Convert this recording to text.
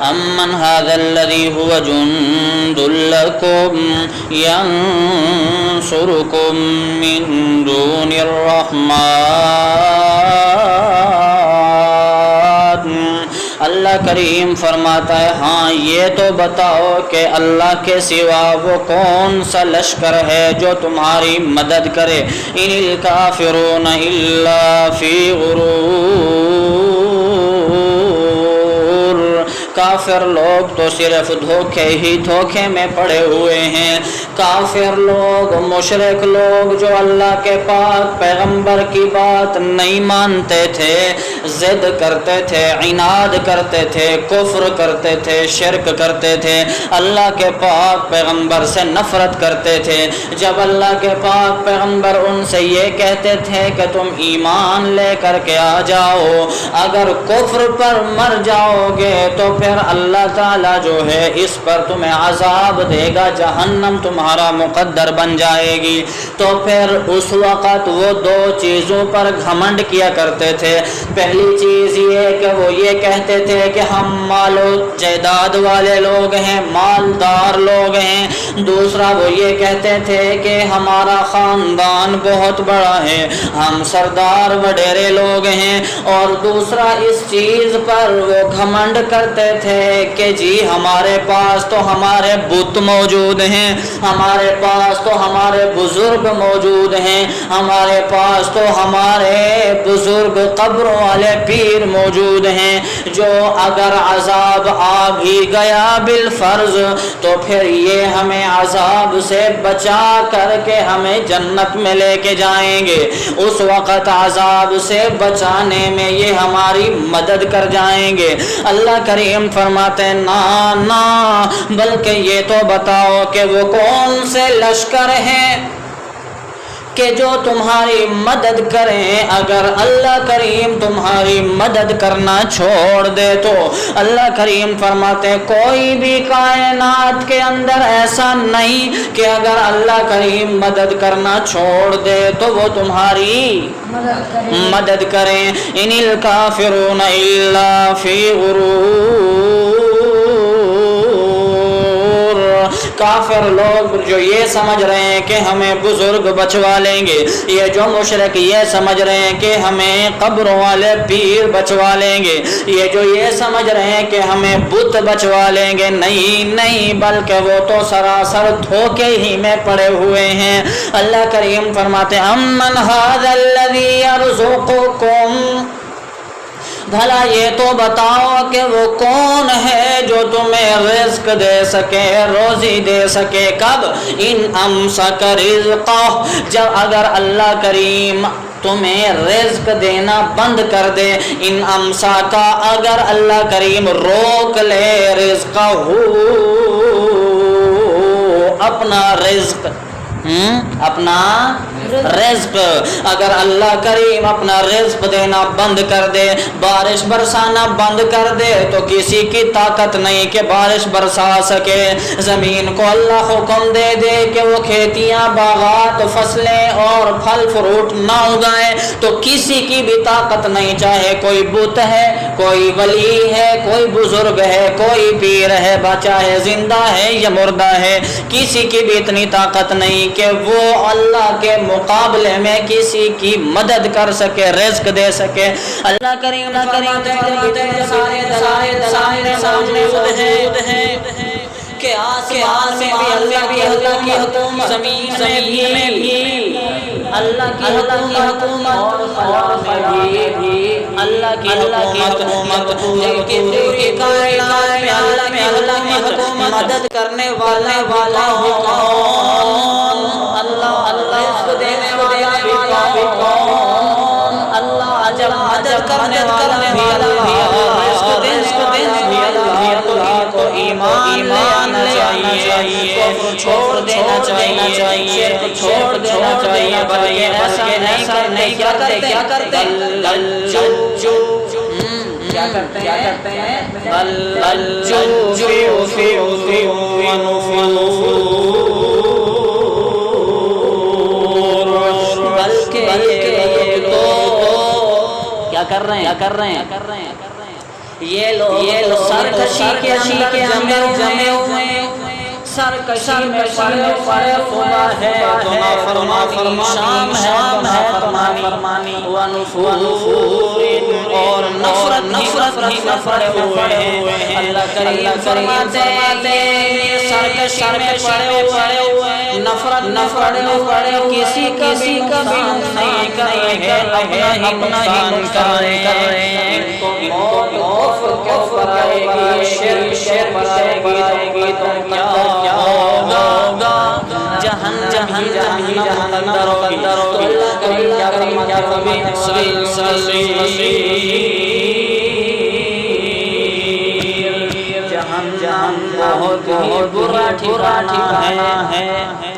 امن هذا الذي هو جند لكم ينصركم من دون الرحمن۔ اللہ کریم فرماتا ہے ہاں یہ تو بتاؤ کہ اللہ کے سوا وہ کون سا لشکر ہے جو تمہاری مدد کرے۔ ان الکافرون الا فی غرور، کافر لوگ تو صرف دھوکے ہی دھوکے میں پڑے ہوئے ہیں۔ کافر لوگ، مشرک لوگ جو اللہ کے پاک پیغمبر کی بات نہیں مانتے تھے، ضد کرتے تھے، عناد کرتے تھے، کفر کرتے تھے، شرک کرتے تھے، اللہ کے پاک پیغمبر سے نفرت کرتے تھے، جب اللہ کے پاک پیغمبر ان سے یہ کہتے تھے کہ تم ایمان لے کر کے آ جاؤ، اگر کفر پر مر جاؤ گے تو پھر اللہ تعالیٰ جو ہے اس پر تمہیں عذاب دے گا، جہنم تمہارا مقدر بن جائے گی، تو پھر اس وقت وہ دو چیزوں پر گھمنڈ کیا کرتے تھے۔ پہلی چیز یہ کہ وہ یہ کہتے تھے کہ ہم مال و جائیداد والے لوگ ہیں، مالدار لوگ ہیں۔ دوسرا وہ یہ کہتے تھے کہ ہمارا خاندان بہت بڑا ہے، ہم سردار وڈیرے لوگ ہیں۔ اور دوسرا اس چیز پر وہ گھمنڈ کرتے تھے کہ جی ہمارے پاس تو ہمارے بت موجود ہیں، ہمارے پاس تو ہمارے بزرگ موجود ہیں، ہمارے پاس تو ہمارے بزرگ قبروں والے پیر موجود ہیں، جو اگر عذاب آ بھی گیا بالفرض تو پھر یہ ہمیں عذاب سے بچا کر کے ہمیں جنت میں لے کے جائیں گے، اس وقت عذاب سے بچانے میں یہ ہماری مدد کر جائیں گے۔ اللہ کریم فرماتے ہیں نا نا، بلکہ یہ تو بتاؤ کہ وہ کون سے لشکر ہیں کہ جو تمہاری مدد کریں۔ اگر اللہ کریم تمہاری مدد کرنا چھوڑ دے تو اللہ کریم فرماتے ہیں کوئی بھی کائنات کے اندر ایسا نہیں کہ اگر اللہ کریم مدد کرنا چھوڑ دے تو وہ تمہاری مدد کریں۔ ان الکافرون الا فی غرور، کافر لوگ جو یہ سمجھ رہے ہیں کہ ہمیں بزرگ بچوا لیں گے، یہ جو مشرک یہ سمجھ رہے ہیں کہ ہمیں قبروں والے پیر بچوا لیں گے، یہ جو یہ سمجھ رہے ہیں کہ ہمیں بت بچوا لیں گے، نہیں نہیں، بلکہ وہ تو سراسر دھوکے ہی میں پڑے ہوئے ہیں۔ اللہ کریم فرماتے ہیں امن ھذا الذی یرزقکم، بھلا یہ تو بتاؤ کہ وہ کون ہے جو تمہیں رزق دے سکے، روزی دے سکے، کب؟ ان امسک رزقہ، جب اگر اللہ کریم تمہیں رزق دینا بند کر دے، ان امساکا، اگر اللہ کریم روک لے رزقہ، اپنا رزق، اپنا رزق، اگر اللہ کریم اپنا رزق دینا بند کر دے، بارش برسانا بند کر دے تو کسی کی طاقت نہیں کہ بارش برسا سکے۔ زمین کو اللہ حکم دے دے کہ وہ کھیتیاں، باغات، فصلیں اور پھل فروٹ نہ اگائے تو کسی کی بھی طاقت نہیں، چاہے کوئی بت ہے، کوئی ولی ہے، کوئی بزرگ ہے، کوئی پیر ہے، چاہے زندہ ہے یا مردہ ہے، کسی کی بھی اتنی طاقت نہیں کہ وہ اللہ کے مقابلے میں کسی کی مدد کر سکے، رزق دے سکے۔ اللہ کریم فرماتے ہیں سارے سامنے موجود ہیں کہ آسمان میں بھی اللہ کی حکومت، زمین میں بھی اللہ کی حکومت، اور خلا میں بھی اللہ کی حکومت، جن کی پوری کائنات میں اللہ کی حکومت، مدد کرنے والا ہو کون؟ اللہ رزق دینے والا بھی کون؟ اللہ جب مدد کرنے والا بھی اللہ، رزق دینے والا بھی اللہ، تو ایمان لانا چاہیے، کفر چھوڑ دینا چاہیے، شرک چھوڑ دینا چاہیے، بلکہ ایسا نہیں کرتے، کیا کرتے ہیں؟ کیا کر رہے ہیں؟ یہ لوگ سرکشی کے اندر جمے ہوئے سرکشی میں پڑے خدا ہے تو نافرمانی شام ہے فرمانی ونفور اور نفرت پڑے ہوئے ہیں اللہ کریم فرماتے ہیں سرکشی میں پڑے ہوئے نفرت کسی کا بھی نہیں کر رہے اپنا ہی کر رہے ہیں موت کے اوپر آئے گی شرک پر آئے گی تو کیا ہوگا جہنم اندر ہوگی تو اللہ کریم کیا فرماتے جہنم بہت برا ٹھکانہ ہے